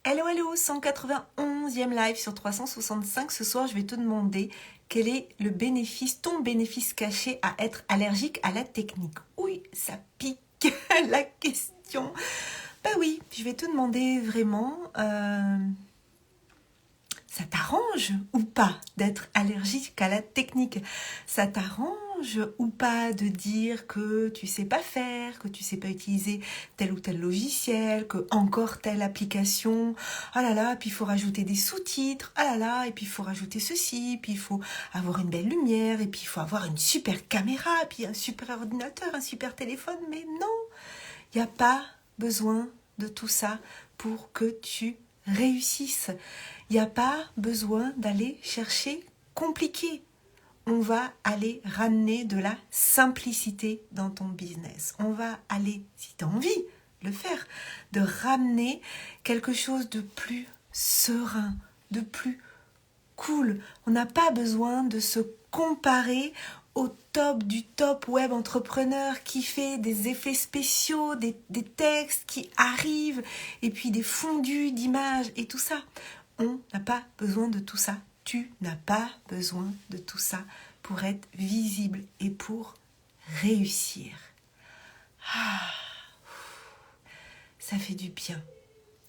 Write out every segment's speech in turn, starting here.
Hello, hello, 191e live sur 365. Ce soir, je vais te demander quel est le bénéfice, ton bénéfice caché à être allergique à la technique. Oui, ça pique la question. Bah oui, je vais te demander vraiment, ça t'arrange ou pas d'être allergique à la technique? Ça t'arrange ou pas de dire que tu sais pas faire, que tu sais pas utiliser tel ou tel logiciel, que encore telle application, ah là là, puis il faut rajouter des sous-titres, ah là là, et puis il faut rajouter ceci, puis il faut avoir une belle lumière, et puis il faut avoir une super caméra, puis un super ordinateur, un super téléphone, mais non, il n'y a pas besoin de tout ça pour que tu réussisses. Il n'y a pas besoin d'aller chercher compliqué. On va aller ramener de la simplicité dans ton business. On va aller, si tu as envie de le faire, de ramener quelque chose de plus serein, de plus cool. On n'a pas besoin de se comparer au top du top web entrepreneur qui fait des effets spéciaux, des textes qui arrivent et puis des fondus d'images et tout ça. On n'a pas besoin de tout ça. Tu n'as pas besoin de tout ça pour être visible et pour réussir. Ça fait du bien.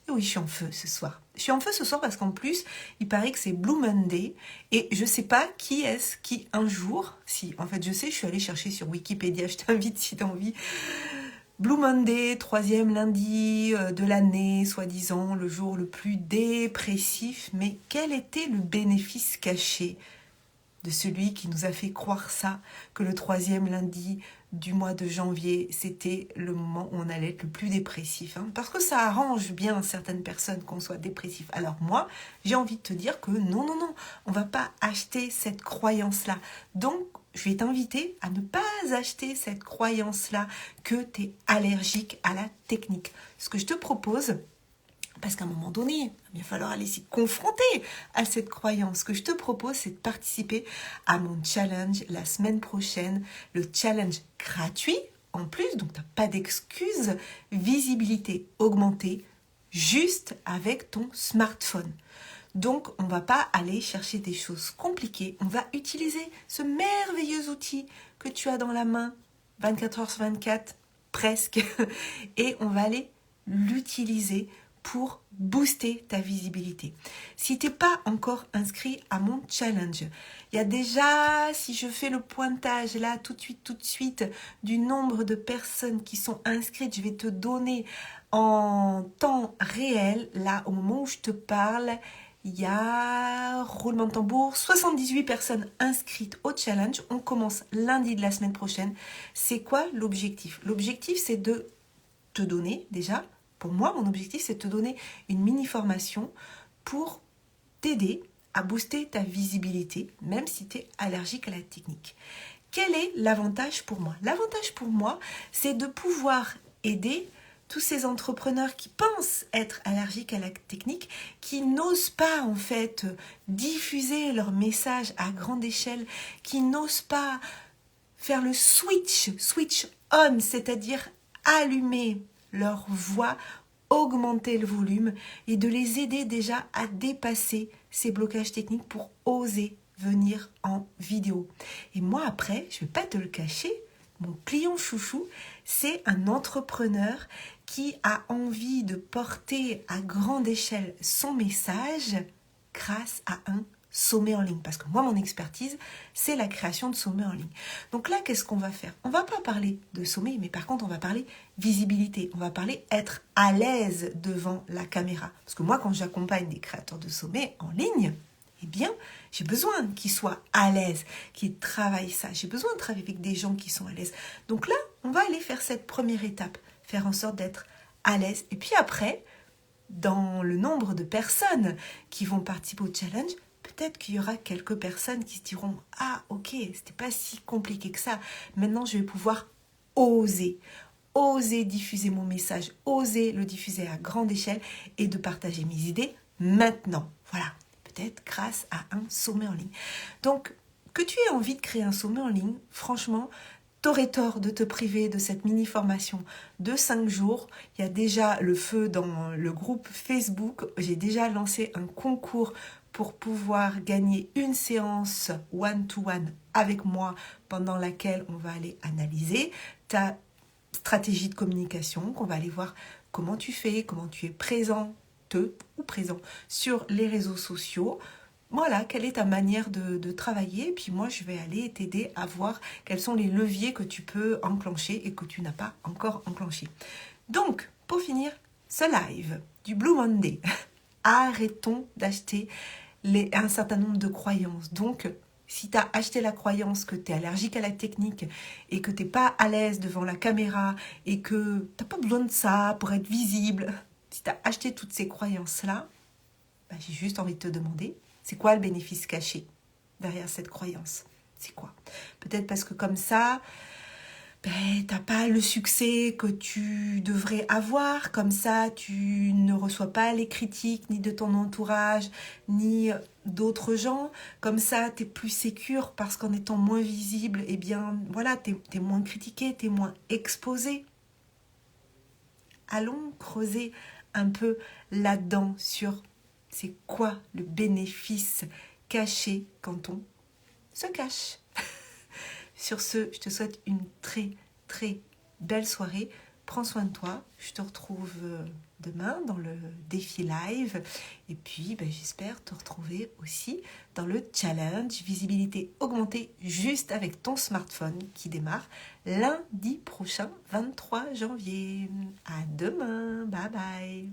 Et oui, je suis en feu ce soir. Je suis en feu ce soir parce qu'en plus, il paraît que c'est Blue Monday et je sais pas qui est-ce qui un jour, si en fait je sais, je suis allée chercher sur Wikipédia, je t'invite si tu as envie. Blue Monday, 3e lundi de l'année, soi-disant le jour le plus dépressif. Mais quel était le bénéfice caché de celui qui nous a fait croire ça, que le 3e lundi du mois de janvier, c'était le moment où on allait être le plus dépressif, hein, parce que ça arrange bien certaines personnes qu'on soit dépressif. Alors moi, j'ai envie de te dire que non, on va pas acheter cette croyance-là. Donc, je vais t'inviter à ne pas acheter cette croyance-là que tu es allergique à la technique. Ce que je te propose, parce qu'à un moment donné, il va falloir aller s'y confronter à cette croyance. Ce que je te propose, c'est de participer à mon challenge la semaine prochaine. Le challenge gratuit, en plus, donc tu n'as pas d'excuses. Visibilité augmentée, juste avec ton smartphone. Donc, on ne va pas aller chercher des choses compliquées. On va utiliser ce merveilleux outil que tu as dans la main, 24 heures sur 24, presque. Et on va aller l'utiliser pour booster ta visibilité. Si tu n'es pas encore inscrit à mon challenge, il y a déjà, si je fais le pointage là tout de suite, du nombre de personnes qui sont inscrites, je vais te donner en temps réel, là au moment où je te parle, il y a, roulement de tambour, 78 personnes inscrites au challenge. On commence lundi de la semaine prochaine. C'est quoi l'objectif? L'objectif, c'est de te donner déjà, pour moi, mon objectif, c'est de te donner une mini-formation pour t'aider à booster ta visibilité, même si tu es allergique à la technique. Quel est l'avantage pour moi? L'avantage pour moi, c'est de pouvoir aider tous ces entrepreneurs qui pensent être allergiques à la technique, qui n'osent pas en fait diffuser leur message à grande échelle, qui n'osent pas faire le switch on, c'est-à-dire allumer leur voix, augmenter le volume et de les aider déjà à dépasser ces blocages techniques pour oser venir en vidéo. Et moi après, je ne vais pas te le cacher, mon client chouchou, c'est un entrepreneur qui a envie de porter à grande échelle son message grâce à un sommet en ligne. Parce que moi, mon expertise, c'est la création de sommets en ligne. Donc là, qu'est-ce qu'on va faire? On ne va pas parler de sommet, mais par contre, on va parler visibilité. On va parler être à l'aise devant la caméra. Parce que moi, quand j'accompagne des créateurs de sommets en ligne, eh bien, j'ai besoin qu'ils soient à l'aise, qu'ils travaillent ça. J'ai besoin de travailler avec des gens qui sont à l'aise. Donc là, on va aller faire cette première étape, faire en sorte d'être à l'aise. Et puis après, dans le nombre de personnes qui vont participer au challenge, peut-être qu'il y aura quelques personnes qui se diront « Ah, ok, c'était pas si compliqué que ça. Maintenant, je vais pouvoir oser diffuser mon message, oser le diffuser à grande échelle et de partager mes idées maintenant. » Voilà, peut-être grâce à un sommet en ligne. Donc, que tu aies envie de créer un sommet en ligne, franchement, t'aurais tort de te priver de cette mini-formation de 5 jours. Il y a déjà le feu dans le groupe Facebook. J'ai déjà lancé un concours pour pouvoir gagner une séance one-to-one avec moi pendant laquelle on va aller analyser ta stratégie de communication, qu'on va aller voir comment tu fais, comment tu es présente ou présent sur les réseaux sociaux. Voilà, quelle est ta manière de travailler, et puis moi je vais aller t'aider à voir quels sont les leviers que tu peux enclencher et que tu n'as pas encore enclenché. Donc, pour finir ce live du Blue Monday, arrêtons d'acheter un certain nombre de croyances. Donc, si tu as acheté la croyance que tu es allergique à la technique et que tu n'es pas à l'aise devant la caméra et que tu n'as pas besoin de ça pour être visible, si tu as acheté toutes ces croyances-là, j'ai juste envie de te demander, c'est quoi le bénéfice caché derrière cette croyance? C'est quoi? Peut-être parce que comme ça, t'as pas le succès que tu devrais avoir. Comme ça, tu ne reçois pas les critiques ni de ton entourage, ni d'autres gens. Comme ça, t'es plus sécure parce qu'en étant moins visible, eh bien, voilà, t'es moins critiqué, t'es moins exposé. Allons creuser un peu là-dedans sur c'est quoi le bénéfice caché quand on se cache. Sur ce, je te souhaite une très très belle soirée. Prends soin de toi. Je te retrouve demain dans le défi live. Et puis, j'espère te retrouver aussi dans le challenge visibilité augmentée juste avec ton smartphone qui démarre lundi prochain, 23 janvier. À demain. Bye bye.